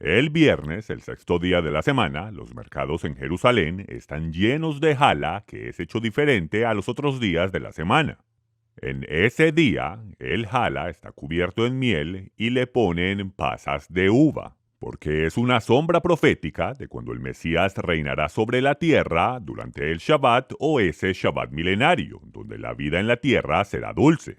El viernes, el sexto día de la semana, los mercados en Jerusalén están llenos de jalá que es hecho diferente a los otros días de la semana. En ese día, el jalá está cubierto en miel y le ponen pasas de uva, porque es una sombra profética de cuando el Mesías reinará sobre la tierra durante el Shabbat o ese Shabbat milenario, donde la vida en la tierra será dulce.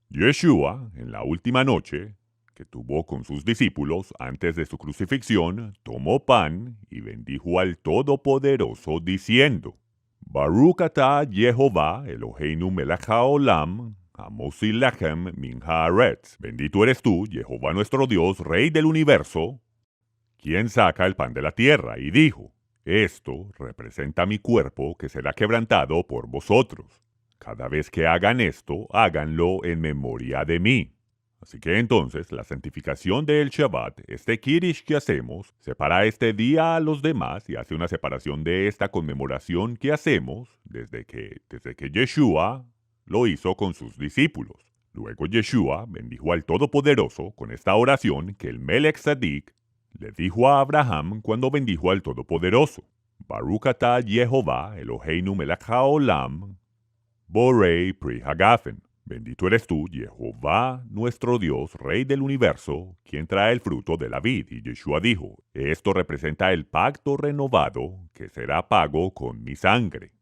Yeshua, en la última noche que tuvo con sus discípulos antes de su crucifixión, tomó pan y bendijo al Todopoderoso diciendo: Baruch atah Jehová Eloheinu melech haolam, hamosi lechem min haaretz. Bendito eres tú, Jehová nuestro Dios, Rey del universo, quien saca el pan de la tierra. Y dijo: Esto representa mi cuerpo que será quebrantado por vosotros. Cada vez que hagan esto, háganlo en memoria de mí. Así que entonces la santificación del Shabbat, este Kiddush que hacemos, separa este día a los demás y hace una separación de esta conmemoración que hacemos desde que Yeshua lo hizo con sus discípulos. Luego Yeshua bendijo al Todopoderoso con esta oración que el Melech Tzadik le dijo a Abraham cuando bendijo al Todopoderoso: Baruch atah Jehová Eloheinu melech haolam, borei pri hagafen. Bendito eres tú, Jehová, nuestro Dios, Rey del universo, quien trae el fruto de la vid. Y Yeshua dijo: Esto representa el pacto renovado que será pago con mi sangre.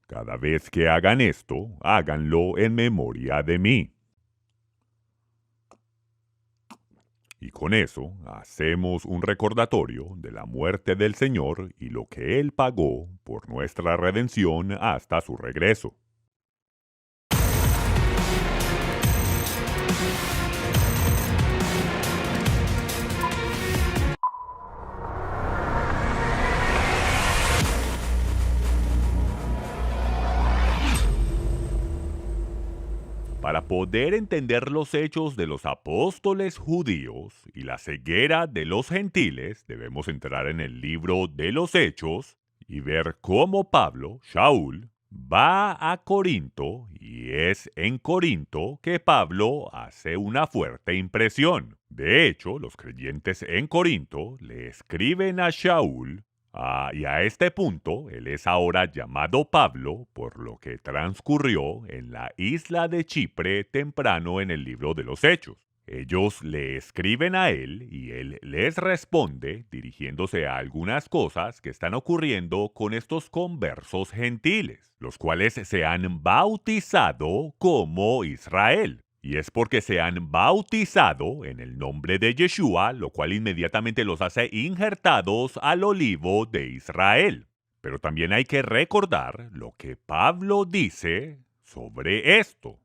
Cada vez que hagan esto, háganlo en memoria de mí. Y con eso hacemos un recordatorio de la muerte del Señor y lo que Él pagó por nuestra redención hasta su regreso. Para poder entender los hechos de los apóstoles judíos y la ceguera de los gentiles, debemos entrar en el libro de los Hechos y ver cómo Pablo, Shaul, va a Corinto y es en Corinto que Pablo hace una fuerte impresión. De hecho, los creyentes en Corinto le escriben a Shaul. Y a este punto, él es ahora llamado Pablo por lo que transcurrió en la isla de Chipre temprano en el libro de los Hechos. Ellos le escriben a él y él les responde dirigiéndose a algunas cosas que están ocurriendo con estos conversos gentiles, los cuales se han bautizado como Israel. Y es porque se han bautizado en el nombre de Yeshua, lo cual inmediatamente los hace injertados al olivo de Israel. Pero también hay que recordar lo que Pablo dice sobre esto: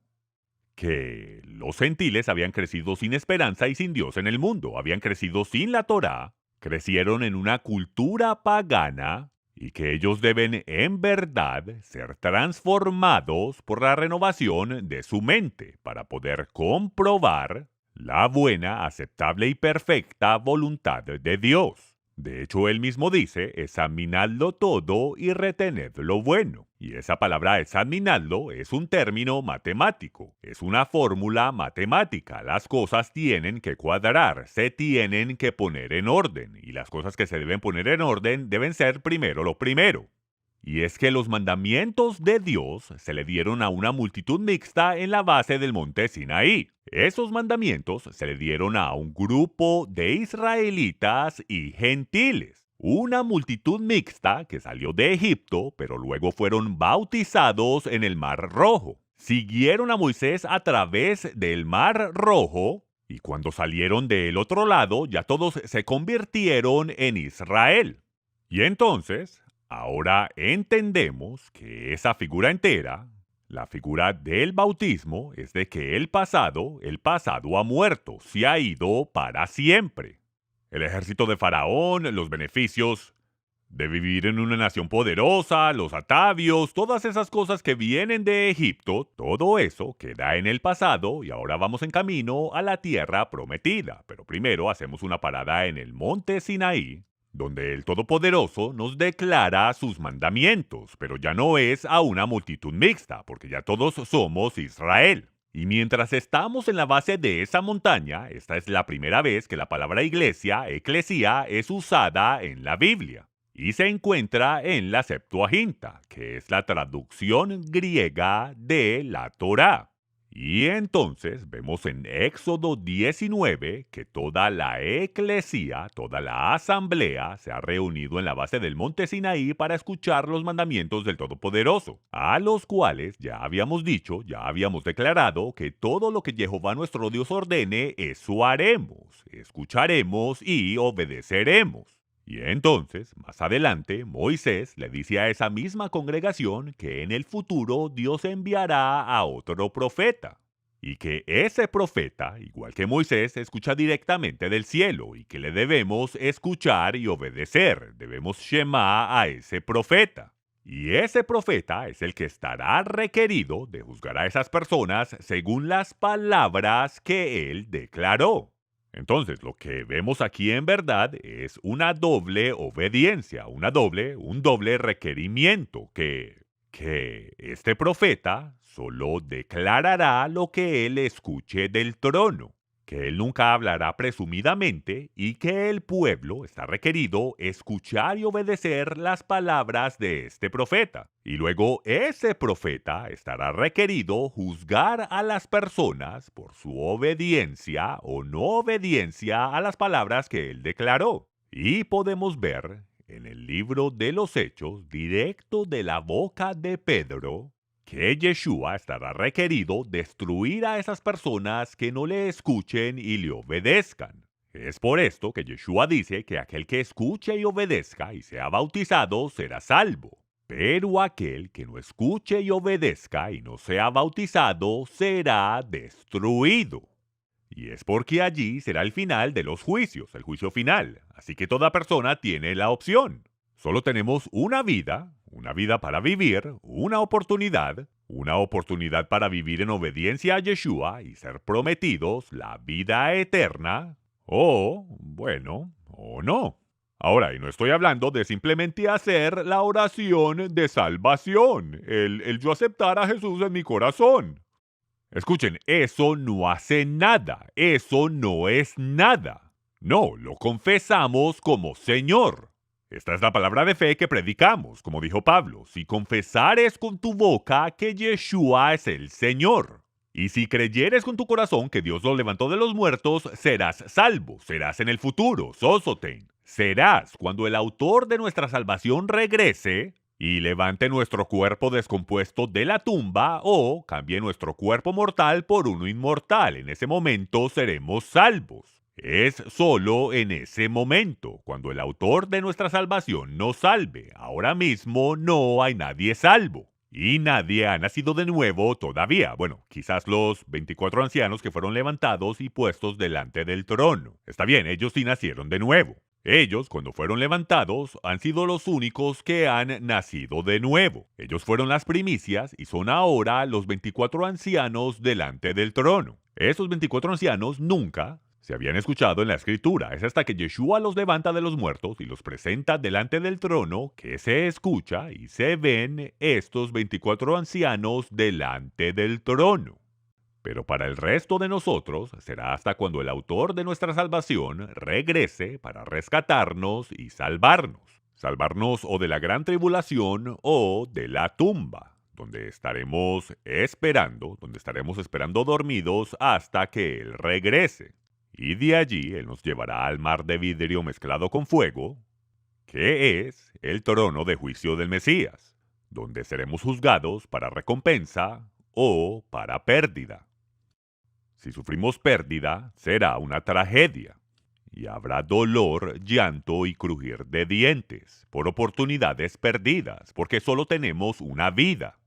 que los gentiles habían crecido sin esperanza y sin Dios en el mundo, habían crecido sin la Torá, crecieron en una cultura pagana, y que ellos deben en verdad ser transformados por la renovación de su mente para poder comprobar la buena, aceptable y perfecta voluntad de Dios. De hecho, él mismo dice: examinadlo todo y retened lo bueno. Y esa palabra examinadlo es un término matemático, es una fórmula matemática. Las cosas tienen que cuadrar, se tienen que poner en orden. Y las cosas que se deben poner en orden deben ser primero lo primero. Y es que los mandamientos de Dios se le dieron a una multitud mixta en la base del monte Sinaí. Esos mandamientos se le dieron a un grupo de israelitas y gentiles. Una multitud mixta que salió de Egipto, pero luego fueron bautizados en el Mar Rojo. Siguieron a Moisés a través del Mar Rojo y cuando salieron del otro lado ya todos se convirtieron en Israel. Y entonces, ahora entendemos que esa figura entera, la figura del bautismo, es de que el pasado ha muerto, se ha ido para siempre. El ejército de Faraón, los beneficios de vivir en una nación poderosa, los atavios, todas esas cosas que vienen de Egipto, todo eso queda en el pasado y ahora vamos en camino a la tierra prometida. Pero primero hacemos una parada en el monte Sinaí, donde el Todopoderoso nos declara sus mandamientos, pero ya no es a una multitud mixta, porque ya todos somos Israel. Y mientras estamos en la base de esa montaña, esta es la primera vez que la palabra iglesia, eclesía, es usada en la Biblia. Y se encuentra en la Septuaginta, que es la traducción griega de la Torá. Y entonces vemos en Éxodo 19 que toda la eclesía, toda la asamblea se ha reunido en la base del monte Sinaí para escuchar los mandamientos del Todopoderoso, a los cuales ya habíamos dicho, ya habíamos declarado que todo lo que Jehová nuestro Dios ordene, eso haremos, escucharemos y obedeceremos. Y entonces, más adelante, Moisés le dice a esa misma congregación que en el futuro Dios enviará a otro profeta. Y que ese profeta, igual que Moisés, escucha directamente del cielo y que le debemos escuchar y obedecer. Debemos shema a ese profeta. Y ese profeta es el que estará requerido de juzgar a esas personas según las palabras que él declaró. Entonces, lo que vemos aquí en verdad es una doble obediencia, un doble requerimiento que este profeta solo declarará lo que él escuche del trono, que él nunca hablará presumidamente y que el pueblo está requerido escuchar y obedecer las palabras de este profeta. Y luego ese profeta estará requerido juzgar a las personas por su obediencia o no obediencia a las palabras que él declaró. Y podemos ver en el libro de los Hechos, directo de la boca de Pedro, que Yeshua estará requerido destruir a esas personas que no le escuchen y le obedezcan. Es por esto que Yeshua dice que aquel que escuche y obedezca y sea bautizado será salvo. Pero aquel que no escuche y obedezca y no sea bautizado será destruido. Y es porque allí será el final de los juicios, el juicio final. Así que toda persona tiene la opción. Solo tenemos una vida para vivir, una oportunidad para vivir en obediencia a Yeshua y ser prometidos la vida eterna, o, bueno, o no. Ahora, y no estoy hablando de simplemente hacer la oración de salvación, el yo aceptar a Jesús en mi corazón. Escuchen, eso no hace nada, eso no es nada. No, lo confesamos como Señor. Esta es la palabra de fe que predicamos, como dijo Pablo, si confesares con tu boca que Yeshua es el Señor. Y si creyeres con tu corazón que Dios lo levantó de los muertos, serás salvo, serás en el futuro, sosoten. Serás cuando el autor de nuestra salvación regrese y levante nuestro cuerpo descompuesto de la tumba o cambie nuestro cuerpo mortal por uno inmortal. En ese momento seremos salvos. Es solo en ese momento, cuando el autor de nuestra salvación nos salve. Ahora mismo no hay nadie salvo. Y nadie ha nacido de nuevo todavía. Bueno, quizás los 24 ancianos que fueron levantados y puestos delante del trono. Está bien, ellos sí nacieron de nuevo. Ellos, cuando fueron levantados, han sido los únicos que han nacido de nuevo. Ellos fueron las primicias y son ahora los 24 ancianos delante del trono. Esos 24 ancianos nunca se habían escuchado en la escritura. Es hasta que Yeshua los levanta de los muertos y los presenta delante del trono que se escucha y se ven estos 24 ancianos delante del trono. Pero para el resto de nosotros será hasta cuando el autor de nuestra salvación regrese para rescatarnos y salvarnos. Salvarnos o de la gran tribulación o de la tumba, donde estaremos esperando dormidos hasta que Él regrese. Y de allí Él nos llevará al mar de vidrio mezclado con fuego, que es el trono de juicio del Mesías, donde seremos juzgados para recompensa o para pérdida. Si sufrimos pérdida, será una tragedia, y habrá dolor, llanto y crujir de dientes por oportunidades perdidas, porque solo tenemos una vida.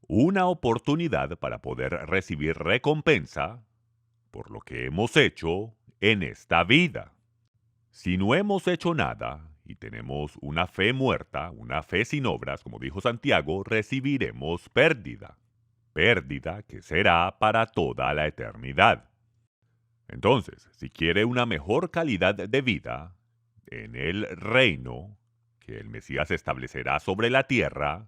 Una oportunidad para poder recibir recompensa por lo que hemos hecho en esta vida. Si no hemos hecho nada y tenemos una fe muerta, una fe sin obras, como dijo Santiago, recibiremos pérdida. Pérdida que será para toda la eternidad. Entonces, si quiere una mejor calidad de vida en el reino que el Mesías establecerá sobre la tierra,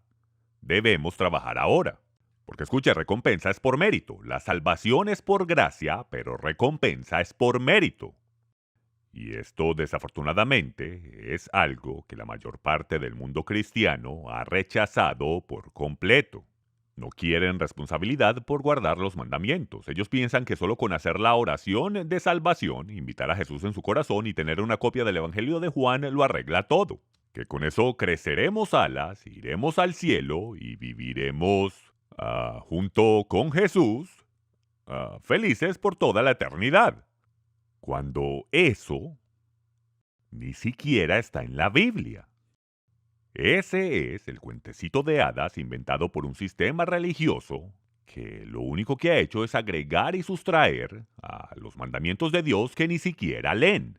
debemos trabajar ahora. Porque escuche, recompensa es por mérito. La salvación es por gracia, pero recompensa es por mérito. Y esto, desafortunadamente, es algo que la mayor parte del mundo cristiano ha rechazado por completo. No quieren responsabilidad por guardar los mandamientos. Ellos piensan que solo con hacer la oración de salvación, invitar a Jesús en su corazón y tener una copia del Evangelio de Juan lo arregla todo. Que con eso creceremos alas, iremos al cielo y viviremos junto con Jesús, felices por toda la eternidad. Cuando eso ni siquiera está en la Biblia. Ese es el cuentecito de hadas inventado por un sistema religioso que lo único que ha hecho es agregar y sustraer a los mandamientos de Dios que ni siquiera leen.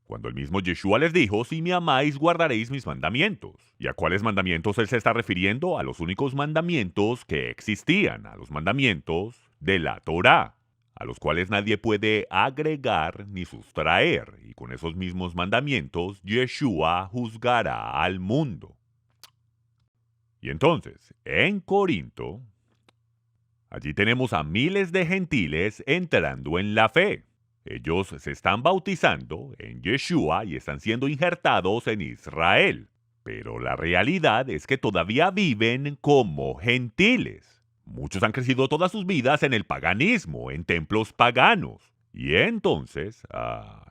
Cuando el mismo Yeshua les dijo, si me amáis guardaréis mis mandamientos. ¿Y a cuáles mandamientos él se está refiriendo? A los únicos mandamientos que existían, a los mandamientos de la Torá, a los cuales nadie puede agregar ni sustraer. Y con esos mismos mandamientos, Yeshua juzgará al mundo. Y entonces, en Corinto, allí tenemos a miles de gentiles entrando en la fe. Ellos se están bautizando en Yeshua y están siendo injertados en Israel. Pero la realidad es que todavía viven como gentiles. Muchos han crecido todas sus vidas en el paganismo, en templos paganos. Y entonces,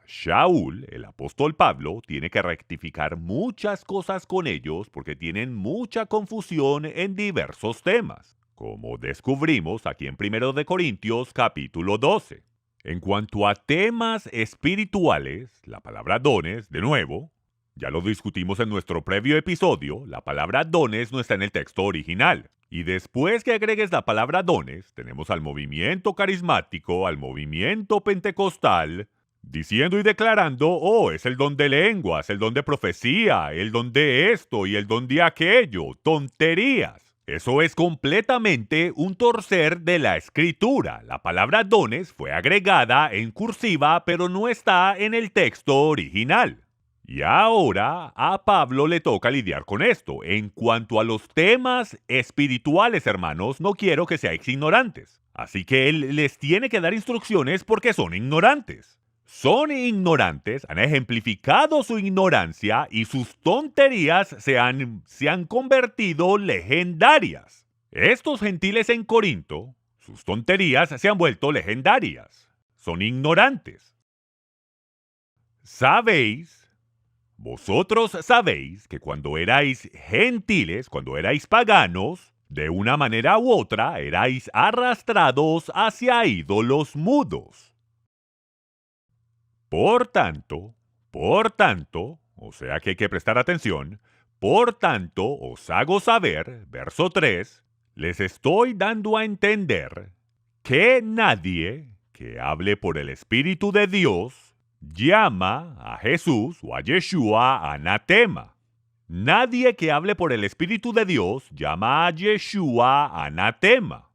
Shaul, el apóstol Pablo, tiene que rectificar muchas cosas con ellos porque tienen mucha confusión en diversos temas, como descubrimos aquí en 1 de Corintios capítulo 12. En cuanto a temas espirituales, la palabra dones, de nuevo, ya lo discutimos en nuestro previo episodio, la palabra dones no está en el texto original. Y después que agregues la palabra dones, tenemos al movimiento carismático, al movimiento pentecostal, diciendo y declarando, oh, es el don de lenguas, el don de profecía, el don de esto y el don de aquello, tonterías. Eso es completamente un torcer de la escritura. La palabra dones fue agregada en cursiva, pero no está en el texto original. Y ahora a Pablo le toca lidiar con esto. En cuanto a los temas espirituales, hermanos, no quiero que seáis ignorantes. Así que él les tiene que dar instrucciones porque son ignorantes. Son ignorantes, han ejemplificado su ignorancia y sus tonterías se han convertido legendarias. Estos gentiles en Corinto, sus tonterías se han vuelto legendarias. Son ignorantes. Vosotros sabéis que cuando erais gentiles, cuando erais paganos, de una manera u otra erais arrastrados hacia ídolos mudos. Por tanto, o sea que hay que prestar atención, por tanto os hago saber, verso 3, les estoy dando a entender que nadie que hable por el Espíritu de Dios llama a Jesús o a Yeshua anatema. Nadie que hable por el Espíritu de Dios llama a Yeshua anatema.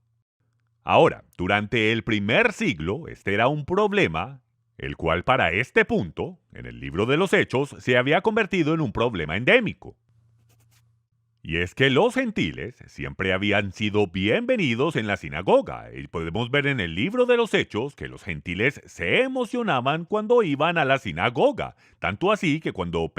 Ahora, durante el primer siglo, este era un problema, el cual para este punto, en el libro de los Hechos, se había convertido en un problema endémico. Y es que los gentiles siempre habían sido bienvenidos en la sinagoga. Y podemos ver en el libro de los Hechos que los gentiles se emocionaban cuando iban a la sinagoga. Tanto así que cuando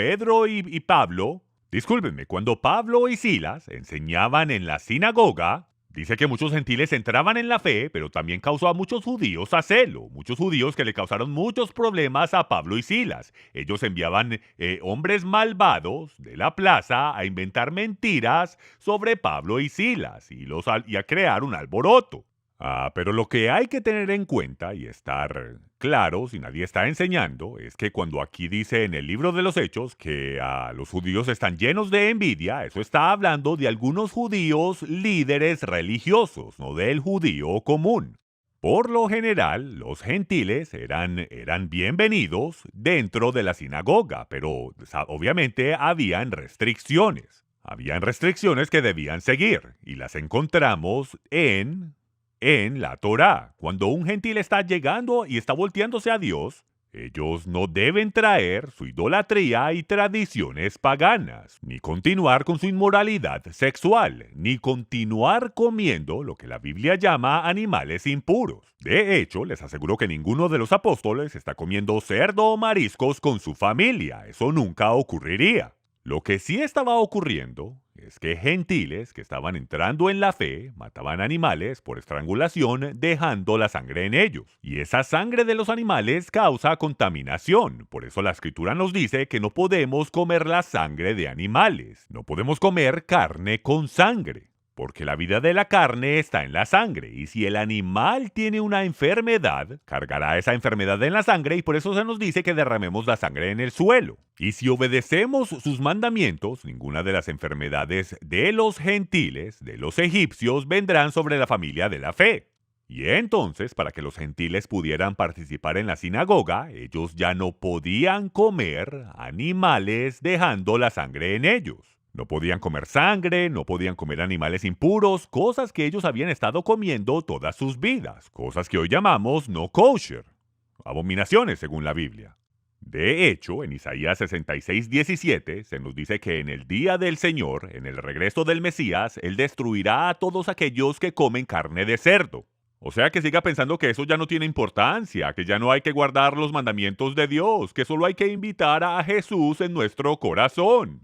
cuando Pablo y Silas enseñaban en la sinagoga, dice que muchos gentiles entraban en la fe, pero también causó a muchos judíos a celo. Muchos judíos que le causaron muchos problemas a Pablo y Silas. Ellos enviaban hombres malvados de la plaza a inventar mentiras sobre Pablo y Silas y a crear un alboroto. Pero lo que hay que tener en cuenta y estar claro, si nadie está enseñando, es que cuando aquí dice en el libro de los Hechos que los judíos están llenos de envidia, eso está hablando de algunos judíos líderes religiosos, no del judío común. Por lo general, los gentiles eran bienvenidos dentro de la sinagoga, pero obviamente habían restricciones. Habían restricciones que debían seguir, y las encontramos en la Torá. Cuando un gentil está llegando y está volteándose a Dios, Ellos no deben traer su idolatría y tradiciones paganas, ni continuar con su inmoralidad sexual, ni continuar comiendo lo que la Biblia llama animales impuros. De hecho, les aseguro que ninguno de los apóstoles está comiendo cerdo o mariscos con su familia. Eso nunca ocurriría. Lo que sí estaba ocurriendo es que gentiles que estaban entrando en la fe mataban animales por estrangulación dejando la sangre en ellos. Y esa sangre de los animales causa contaminación. Por eso la escritura nos dice que no podemos comer la sangre de animales. No podemos comer carne con sangre. Porque la vida de la carne está en la sangre, y si el animal tiene una enfermedad, cargará esa enfermedad en la sangre, y por eso se nos dice que derramemos la sangre en el suelo. Y si obedecemos sus mandamientos, ninguna de las enfermedades de los gentiles, de los egipcios, vendrán sobre la familia de la fe. Y entonces, para que los gentiles pudieran participar en la sinagoga, ellos ya no podían comer animales dejando la sangre en ellos. No podían comer sangre, no podían comer animales impuros, cosas que ellos habían estado comiendo todas sus vidas, cosas que hoy llamamos no kosher, abominaciones según la Biblia. De hecho, en Isaías 66:17 se nos dice que en el día del Señor, en el regreso del Mesías, Él destruirá a todos aquellos que comen carne de cerdo. O sea que siga pensando que eso ya no tiene importancia, que ya no hay que guardar los mandamientos de Dios, que solo hay que invitar a Jesús en nuestro corazón.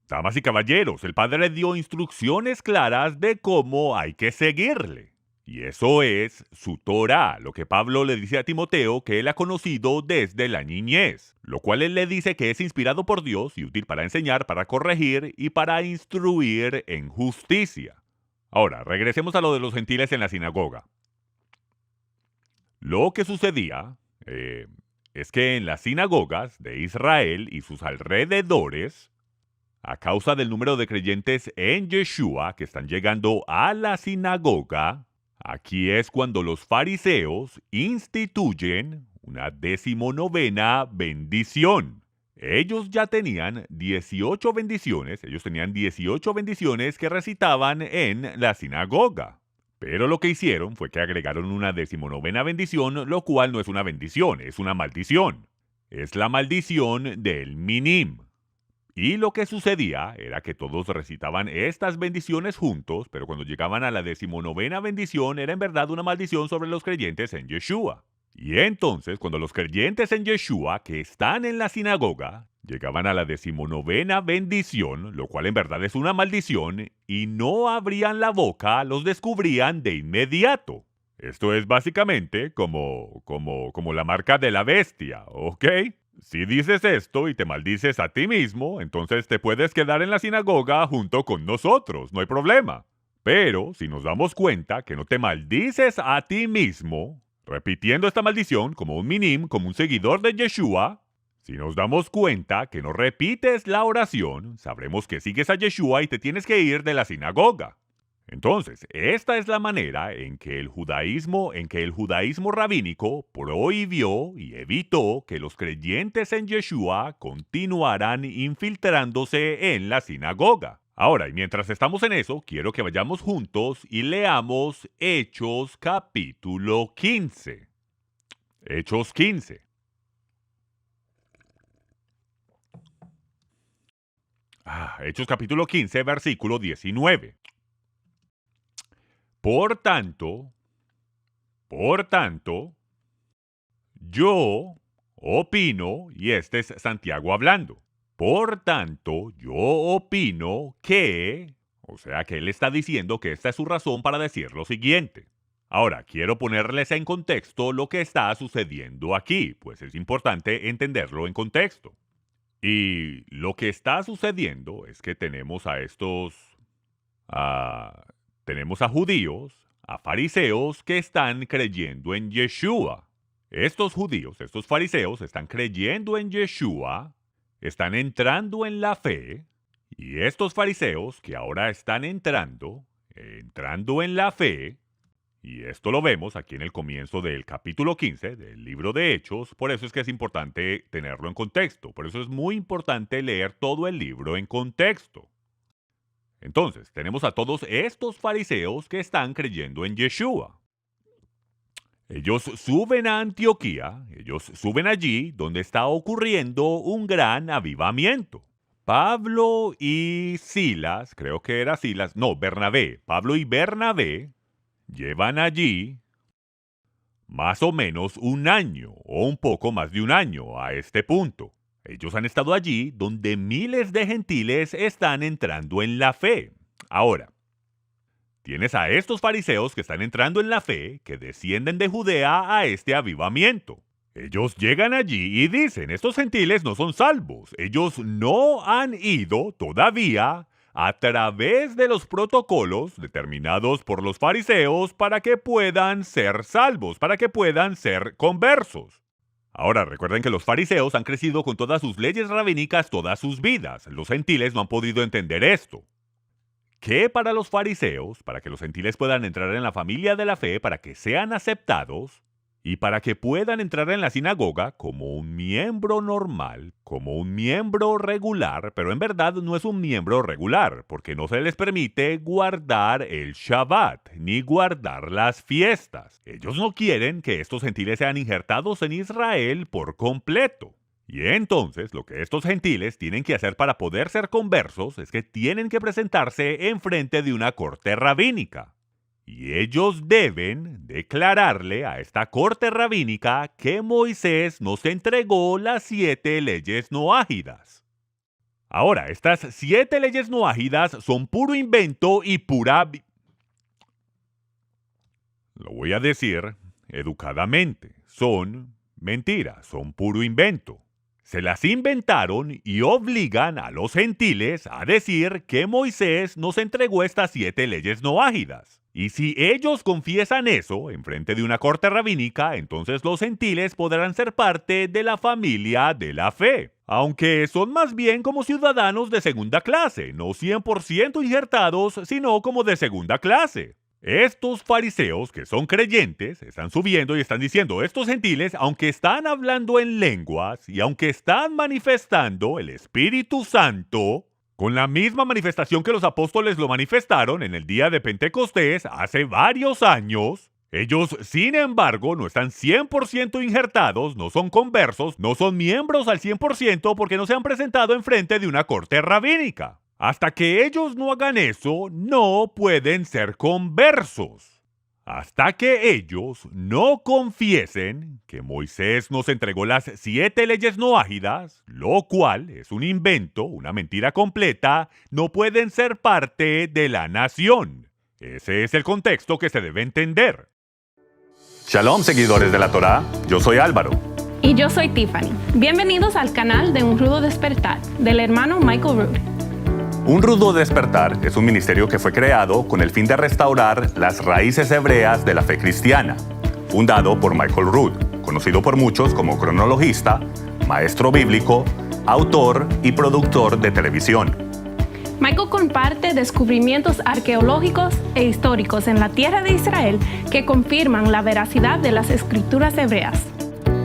Damas y caballeros, el Padre dio instrucciones claras de cómo hay que seguirle. Y eso es su Torah, lo que Pablo le dice a Timoteo que él ha conocido desde la niñez, lo cual él le dice que es inspirado por Dios y útil para enseñar, para corregir y para instruir en justicia. Ahora, regresemos a lo de los gentiles en la sinagoga. Lo que sucedía es que en las sinagogas de Israel y sus alrededores, a causa del número de creyentes en Yeshua que están llegando a la sinagoga, aquí es cuando los fariseos instituyen una 19ª bendición. Ellos ya tenían 18 bendiciones, que recitaban en la sinagoga. Pero lo que hicieron fue que agregaron una 19ª bendición, lo cual no es una bendición, es una maldición. Es la maldición del minim. Y lo que sucedía era que todos recitaban estas bendiciones juntos, pero cuando llegaban a la 19ª bendición era en verdad una maldición sobre los creyentes en Yeshua. Y entonces, cuando los creyentes en Yeshua, que están en la sinagoga, llegaban a la 19ª bendición, lo cual en verdad es una maldición, y no abrían la boca, los descubrían de inmediato. Esto es básicamente como la marca de la bestia, ¿ok? Si dices esto y te maldices a ti mismo, entonces te puedes quedar en la sinagoga junto con nosotros, no hay problema. Pero si nos damos cuenta que no te maldices a ti mismo, repitiendo esta maldición como un minim, como un seguidor de Yeshua, si nos damos cuenta que no repites la oración, sabremos que sigues a Yeshua y te tienes que ir de la sinagoga. Entonces, esta es la manera en que el judaísmo rabínico prohibió y evitó que los creyentes en Yeshua continuaran infiltrándose en la sinagoga. Ahora, y mientras estamos en eso, quiero que vayamos juntos y leamos Hechos capítulo 15. Hechos 15. Hechos capítulo 15, versículo 19. Por tanto, yo opino, y este es Santiago hablando, por tanto, yo opino que, o sea que él está diciendo que esta es su razón para decir lo siguiente. Ahora, quiero ponerles en contexto lo que está sucediendo aquí, pues es importante entenderlo en contexto. Y lo que está sucediendo es que tenemos a tenemos a judíos, a fariseos que están creyendo en Yeshua. Estos judíos, estos fariseos están creyendo en Yeshua, están entrando en la fe, y estos fariseos que ahora están entrando en la fe, y esto lo vemos aquí en el comienzo del capítulo 15 del libro de Hechos, por eso es que es importante tenerlo en contexto, por eso es muy importante leer todo el libro en contexto. Entonces, tenemos a todos estos fariseos que están creyendo en Yeshua. Ellos suben a Antioquía, ellos suben allí donde está ocurriendo un gran avivamiento. Pablo y Silas, creo que era Silas, no, Bernabé, Pablo y Bernabé llevan allí más o menos un año o un poco más de un año a este punto. Ellos han estado allí donde miles de gentiles están entrando en la fe. Ahora, tienes a estos fariseos que están entrando en la fe, que descienden de Judea a este avivamiento. Ellos llegan allí y dicen, estos gentiles no son salvos. Ellos no han ido todavía a través de los protocolos determinados por los fariseos para que puedan ser salvos, para que puedan ser conversos. Ahora, recuerden que los fariseos han crecido con todas sus leyes rabínicas todas sus vidas. Los gentiles no han podido entender esto. Que para los fariseos, para que los gentiles puedan entrar en la familia de la fe, para que sean aceptados, y para que puedan entrar en la sinagoga como un miembro normal, como un miembro regular, pero en verdad no es un miembro regular, porque no se les permite guardar el Shabbat, ni guardar las fiestas. Ellos no quieren que estos gentiles sean injertados en Israel por completo. Y entonces, lo que estos gentiles tienen que hacer para poder ser conversos es que tienen que presentarse en frente de una corte rabínica. Y ellos deben declararle a esta corte rabínica que Moisés nos entregó las 7 leyes noágidas. Ahora, estas 7 leyes noágidas son puro invento y pura... Lo voy a decir educadamente. Son mentiras, son puro invento. Se las inventaron y obligan a los gentiles a decir que Moisés nos entregó estas 7 leyes noágidas. Y si ellos confiesan eso en frente de una corte rabínica, entonces los gentiles podrán ser parte de la familia de la fe. Aunque son más bien como ciudadanos de segunda clase, no 100% injertados, sino como de segunda clase. Estos fariseos que son creyentes están subiendo y están diciendo, estos gentiles, aunque están hablando en lenguas y aunque están manifestando el Espíritu Santo, con la misma manifestación que los apóstoles lo manifestaron en el día de Pentecostés hace varios años, ellos, sin embargo, no están 100% injertados, no son conversos, no son miembros al 100% porque no se han presentado en frente de una corte rabínica. Hasta que ellos no hagan eso, no pueden ser conversos. Hasta que ellos no confiesen que Moisés nos entregó las 7 leyes noágidas, lo cual es un invento, una mentira completa, no pueden ser parte de la nación. Ese es el contexto que se debe entender. Shalom, seguidores de la Torá. Yo soy Álvaro. Y yo soy Tiffany. Bienvenidos al canal de Un Rudo Despertar, del hermano Michael Rood. Un Rudo Despertar es un ministerio que fue creado con el fin de restaurar las raíces hebreas de la fe cristiana, fundado por Michael Rood, conocido por muchos como cronologista, maestro bíblico, autor y productor de televisión. Michael comparte descubrimientos arqueológicos e históricos en la tierra de Israel que confirman la veracidad de las escrituras hebreas.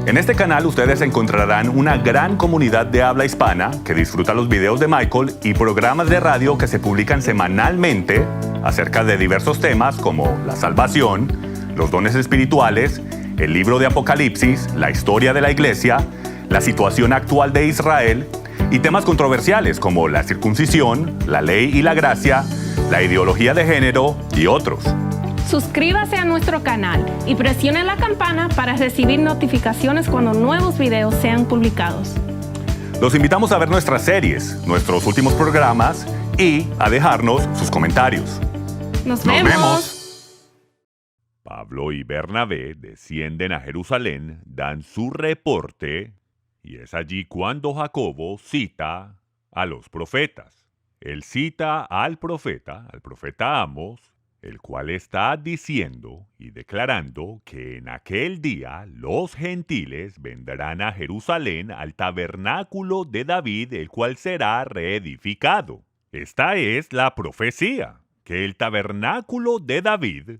En este canal ustedes encontrarán una gran comunidad de habla hispana que disfruta los videos de Michael y programas de radio que se publican semanalmente acerca de diversos temas como la salvación, los dones espirituales, el libro de Apocalipsis, la historia de la iglesia, la situación actual de Israel y temas controversiales como la circuncisión, la ley y la gracia, la ideología de género y otros. Suscríbase a nuestro canal y presione la campana para recibir notificaciones cuando nuevos videos sean publicados. Los invitamos a ver nuestras series, nuestros últimos programas y a dejarnos sus comentarios. ¡Nos vemos! Pablo y Bernabé descienden a Jerusalén, dan su reporte, y es allí cuando Jacobo cita a los profetas. Él cita al profeta Amos, el cual está diciendo y declarando que en aquel día los gentiles vendrán a Jerusalén al tabernáculo de David, el cual será reedificado. Esta es la profecía, que el tabernáculo de David,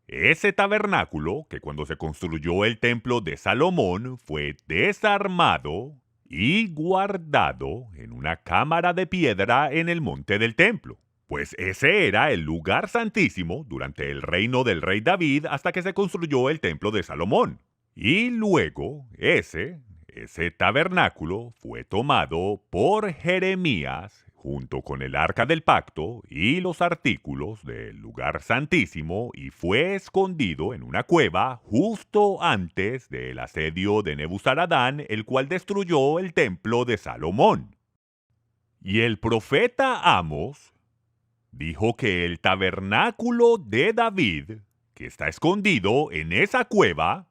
ese tabernáculo que cuando se construyó el templo de Salomón fue desarmado y guardado en una cámara de piedra en el monte del templo. Pues ese era el lugar santísimo durante el reino del rey David hasta que se construyó el templo de Salomón. Y luego ese tabernáculo fue tomado por Jeremías junto con el arca del pacto y los artículos del lugar santísimo y fue escondido en una cueva justo antes del asedio de Nebuzaradán, el cual destruyó el templo de Salomón. Y el profeta Amos dijo que el tabernáculo de David, que está escondido en esa cueva,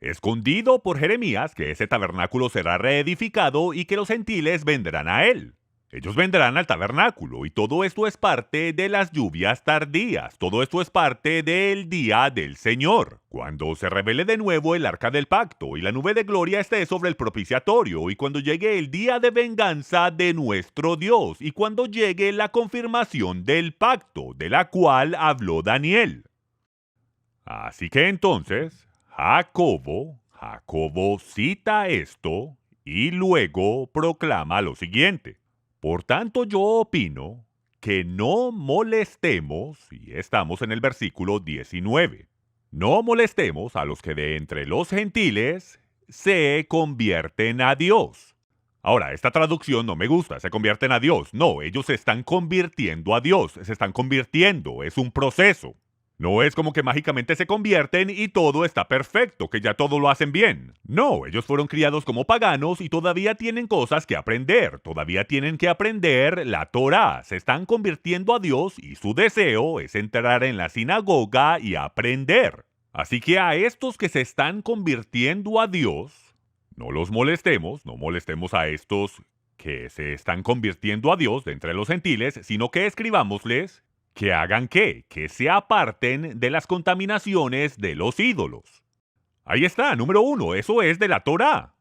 escondido por Jeremías, que ese tabernáculo será reedificado y que los gentiles vendrán a él. Ellos vendrán al tabernáculo y todo esto es parte de las lluvias tardías, todo esto es parte del día del Señor, cuando se revele de nuevo el arca del pacto y la nube de gloria esté sobre el propiciatorio y cuando llegue el día de venganza de nuestro Dios y cuando llegue la confirmación del pacto de la cual habló Daniel. Así que entonces, Jacobo cita esto y luego proclama lo siguiente. Por tanto, yo opino que no molestemos, y estamos en el versículo 19, no molestemos a los que de entre los gentiles se convierten a Dios. Ahora, esta traducción no me gusta, se convierten a Dios. No, ellos se están convirtiendo a Dios, se están convirtiendo, es un proceso. No es como que mágicamente se convierten y todo está perfecto, que ya todo lo hacen bien. No, ellos fueron criados como paganos y todavía tienen cosas que aprender. Todavía tienen que aprender la Torá. Se están convirtiendo a Dios y su deseo es entrar en la sinagoga y aprender. Así que a estos que se están convirtiendo a Dios, no los molestemos, no molestemos a estos que se están convirtiendo a Dios de entre los gentiles, sino que escribámosles que hagan ¿qué? Que se aparten de las contaminaciones de los ídolos. Ahí está, número 1, eso es de la Torá.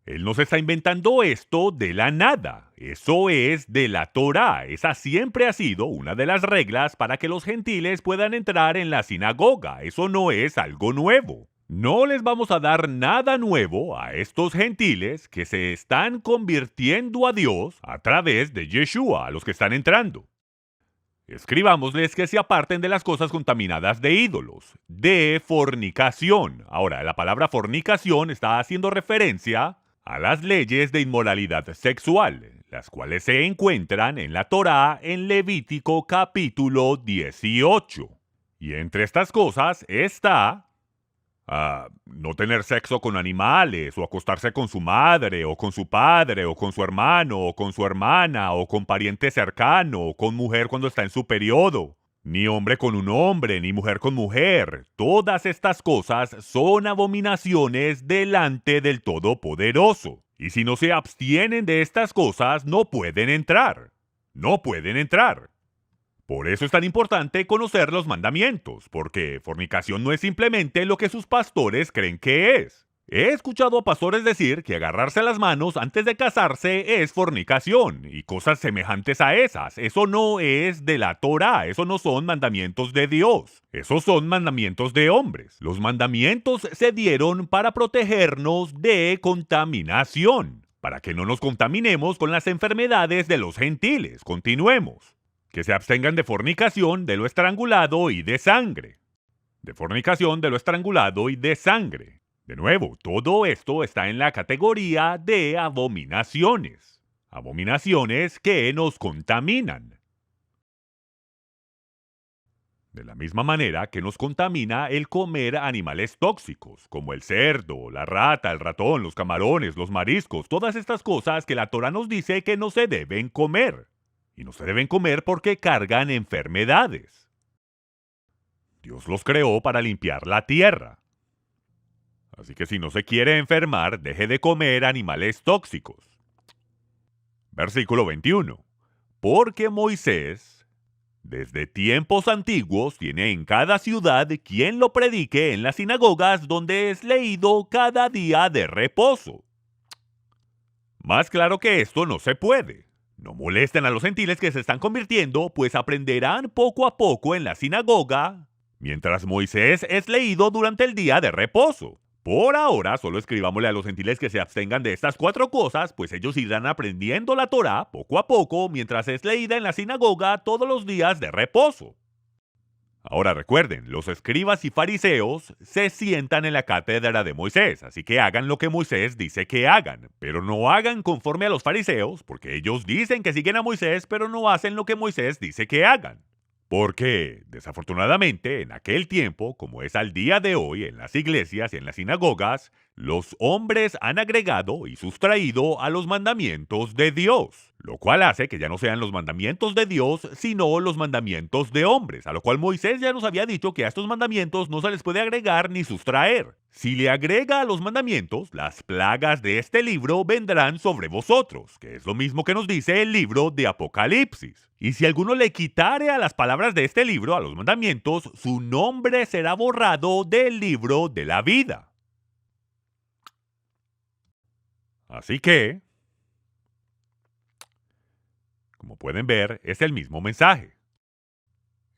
Él no se está inventando esto de la nada, eso es de la Torá. Esa siempre ha sido una de las reglas para que los gentiles puedan entrar en la sinagoga, eso no es algo nuevo. No les vamos a dar nada nuevo a estos gentiles que se están convirtiendo a Dios a través de Yeshua, a los que están entrando. Escribámosles que se aparten de las cosas contaminadas de ídolos, de fornicación. Ahora, la palabra fornicación está haciendo referencia a las leyes de inmoralidad sexual, las cuales se encuentran en la Torá en Levítico capítulo 18. Y entre estas cosas está no tener sexo con animales, o acostarse con su madre, o con su padre, o con su hermano, o con su hermana, o con pariente cercano, o con mujer cuando está en su periodo. Ni hombre con un hombre, ni mujer con mujer. Todas estas cosas son abominaciones delante del Todopoderoso. Y si no se abstienen de estas cosas, no pueden entrar. No pueden entrar. Por eso es tan importante conocer los mandamientos, porque fornicación no es simplemente lo que sus pastores creen que es. He escuchado a pastores decir que agarrarse las manos antes de casarse es fornicación y cosas semejantes a esas. Eso no es de la Torá, eso no son mandamientos de Dios. Esos son mandamientos de hombres. Los mandamientos se dieron para protegernos de contaminación, para que no nos contaminemos con las enfermedades de los gentiles. Continuemos. Que se abstengan de fornicación, de lo estrangulado y de sangre. De fornicación, de lo estrangulado y de sangre. De nuevo, todo esto está en la categoría de abominaciones. Abominaciones que nos contaminan. De la misma manera que nos contamina el comer animales tóxicos, como el cerdo, la rata, el ratón, los camarones, los mariscos, todas estas cosas que la Torá nos dice que no se deben comer. Y no se deben comer porque cargan enfermedades. Dios los creó para limpiar la tierra. Así que si no se quiere enfermar, deje de comer animales tóxicos. Versículo 21. Porque Moisés, desde tiempos antiguos, tiene en cada ciudad quien lo predique en las sinagogas donde es leído cada día de reposo. Más claro que esto no se puede. No molesten a los gentiles que se están convirtiendo, pues aprenderán poco a poco en la sinagoga, mientras Moisés es leído durante el día de reposo. Por ahora, solo escribámosle a los gentiles que se abstengan de estas 4 cosas, pues ellos irán aprendiendo la Torá poco a poco mientras es leída en la sinagoga todos los días de reposo. Ahora recuerden, los escribas y fariseos se sientan en la cátedra de Moisés, así que hagan lo que Moisés dice que hagan, pero no hagan conforme a los fariseos, porque ellos dicen que siguen a Moisés, pero no hacen lo que Moisés dice que hagan. Porque, desafortunadamente, en aquel tiempo, como es al día de hoy en las iglesias y en las sinagogas, los hombres han agregado y sustraído a los mandamientos de Dios, lo cual hace que ya no sean los mandamientos de Dios, sino los mandamientos de hombres, a lo cual Moisés ya nos había dicho que a estos mandamientos no se les puede agregar ni sustraer. Si le agrega a los mandamientos, las plagas de este libro vendrán sobre vosotros, que es lo mismo que nos dice el libro de Apocalipsis. Y si alguno le quitare a las palabras de este libro, a los mandamientos, su nombre será borrado del libro de la vida. Así que, como pueden ver, es el mismo mensaje.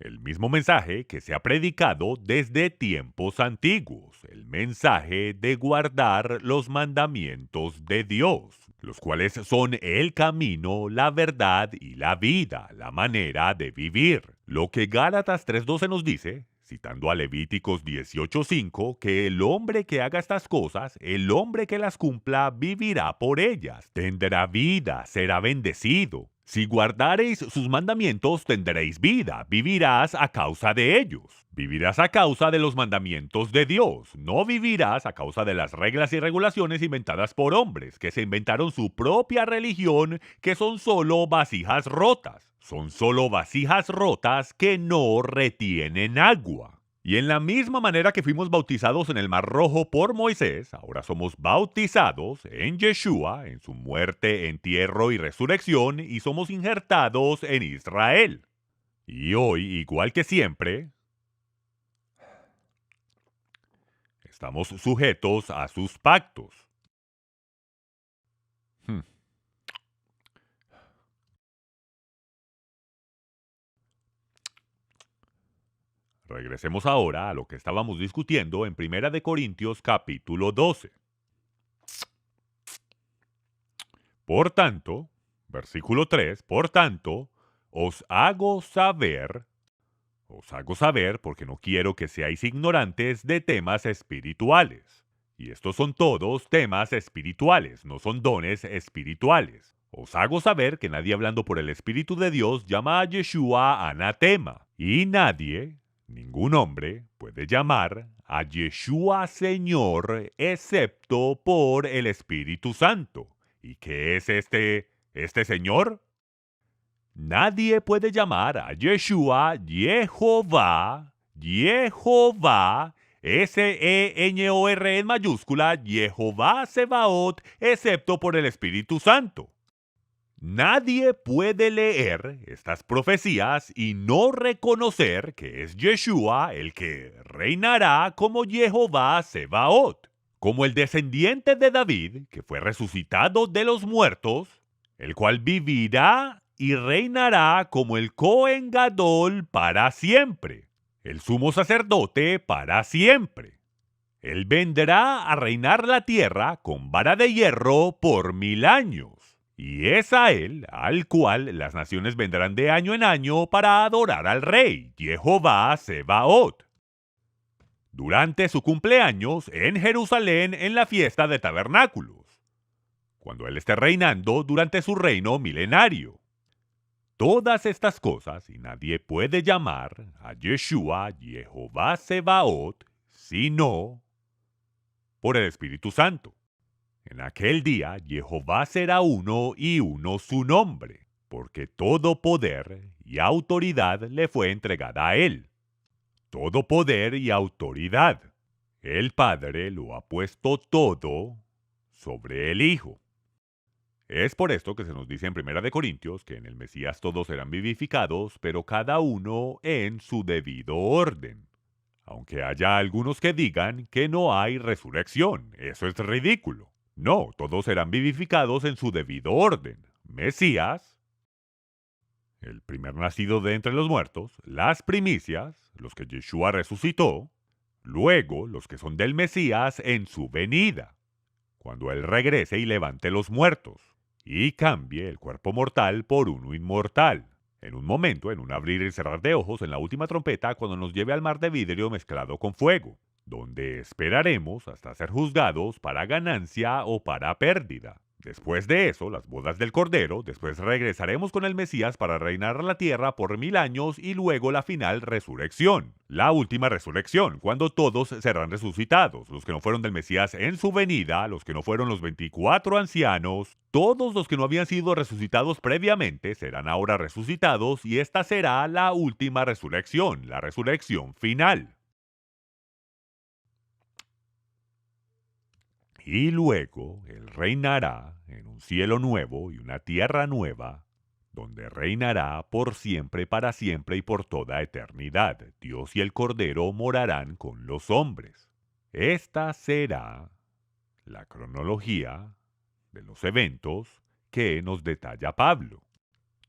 El mismo mensaje que se ha predicado desde tiempos antiguos, el mensaje de guardar los mandamientos de Dios, los cuales son el camino, la verdad y la vida, la manera de vivir. Lo que Gálatas 3:12 nos dice, citando a Levíticos 18:5, que el hombre que haga estas cosas, el hombre que las cumpla, vivirá por ellas, tendrá vida, será bendecido. Si guardareis sus mandamientos, tendréis vida, vivirás a causa de ellos. Vivirás a causa de los mandamientos de Dios, no vivirás a causa de las reglas y regulaciones inventadas por hombres, que se inventaron su propia religión, que son solo vasijas rotas. Son solo vasijas rotas que no retienen agua. Y en la misma manera que fuimos bautizados en el Mar Rojo por Moisés, ahora somos bautizados en Yeshua, en su muerte, entierro y resurrección, y somos injertados en Israel. Y hoy, igual que siempre, estamos sujetos a sus pactos. Regresemos ahora a lo que estábamos discutiendo en 1 Corintios capítulo 12. Por tanto, versículo 3, por tanto, os hago saber porque no quiero que seáis ignorantes de temas espirituales. Y estos son todos temas espirituales, no son dones espirituales. Os hago saber que nadie hablando por el Espíritu de Dios llama a Yeshua anatema, y nadie, ningún hombre, puede llamar a Yeshua Señor excepto por el Espíritu Santo. ¿Y qué es este Señor? Nadie puede llamar a Yeshua Jehová, S-E-N-O-R en mayúscula, Jehová Sebaot, excepto por el Espíritu Santo. Nadie puede leer estas profecías y no reconocer que es Yeshua el que reinará como Jehová Sebaot, como el descendiente de David, que fue resucitado de los muertos, el cual vivirá y reinará como el Cohen Gadol para siempre, el sumo sacerdote para siempre. Él vendrá a reinar la tierra con vara de hierro por 1000 años. Y es a él al cual las naciones vendrán de año en año para adorar al rey, Jehová Sebaot, durante su cumpleaños en Jerusalén en la fiesta de tabernáculos, cuando él esté reinando durante su reino milenario. Todas estas cosas, y nadie puede llamar a Yeshua Jehová Sebaot, sino por el Espíritu Santo. En aquel día Jehová será uno y uno su nombre, porque todo poder y autoridad le fue entregada a él. Todo poder y autoridad. El Padre lo ha puesto todo sobre el Hijo. Es por esto que se nos dice en 1 Corintios que en el Mesías todos serán vivificados, pero cada uno en su debido orden. Aunque haya algunos que digan que no hay resurrección, eso es ridículo. No, todos serán vivificados en su debido orden. Mesías, el primer nacido de entre los muertos, las primicias, los que Yeshua resucitó, Luego, los que son del Mesías en su venida, cuando Él regrese y levante los muertos, y cambie el cuerpo mortal por uno inmortal. En un momento, en un abrir y cerrar de ojos, en la última trompeta, cuando nos lleve al mar de vidrio mezclado con fuego, donde esperaremos hasta ser juzgados para ganancia o para pérdida. Después de eso, las bodas del Cordero, después regresaremos con el Mesías para reinar la tierra por 1000 años y luego la final resurrección. La última resurrección, cuando todos serán resucitados, los que no fueron del Mesías en su venida, los que no fueron los 24 ancianos, todos los que no habían sido resucitados previamente serán ahora resucitados y esta será la última resurrección, la resurrección final. Y luego Él reinará en un cielo nuevo y una tierra nueva, donde reinará por siempre, para siempre y por toda eternidad. Dios y el Cordero morarán con los hombres. Esta será la cronología de los eventos que nos detalla Pablo.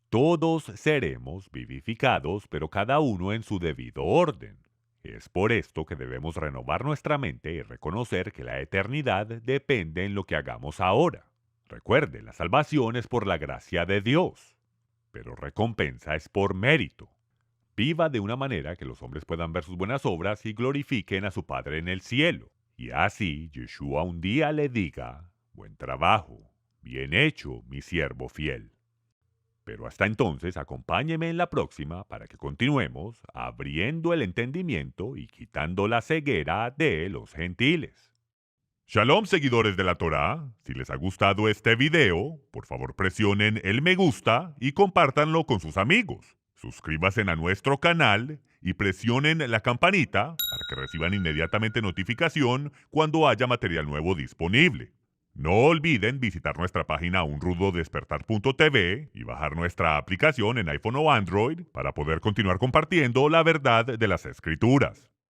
Todos seremos vivificados, pero cada uno en su debido orden. Es por esto que debemos renovar nuestra mente y reconocer que la eternidad depende en lo que hagamos ahora. Recuerde, la salvación es por la gracia de Dios, pero recompensa es por mérito. Viva de una manera que los hombres puedan ver sus buenas obras y glorifiquen a su Padre en el cielo. Y así Yeshua un día le diga, buen trabajo, bien hecho, mi siervo fiel. Pero hasta entonces, acompáñeme en la próxima para que continuemos abriendo el entendimiento y quitando la ceguera de los gentiles. Shalom, seguidores de la Torá. Si les ha gustado este video, por favor presionen el me gusta y compártanlo con sus amigos. Suscríbanse a nuestro canal y presionen la campanita para que reciban inmediatamente notificación cuando haya material nuevo disponible. No olviden visitar nuestra página unrudodespertar.tv y bajar nuestra aplicación en iPhone o Android para poder continuar compartiendo la verdad de las Escrituras.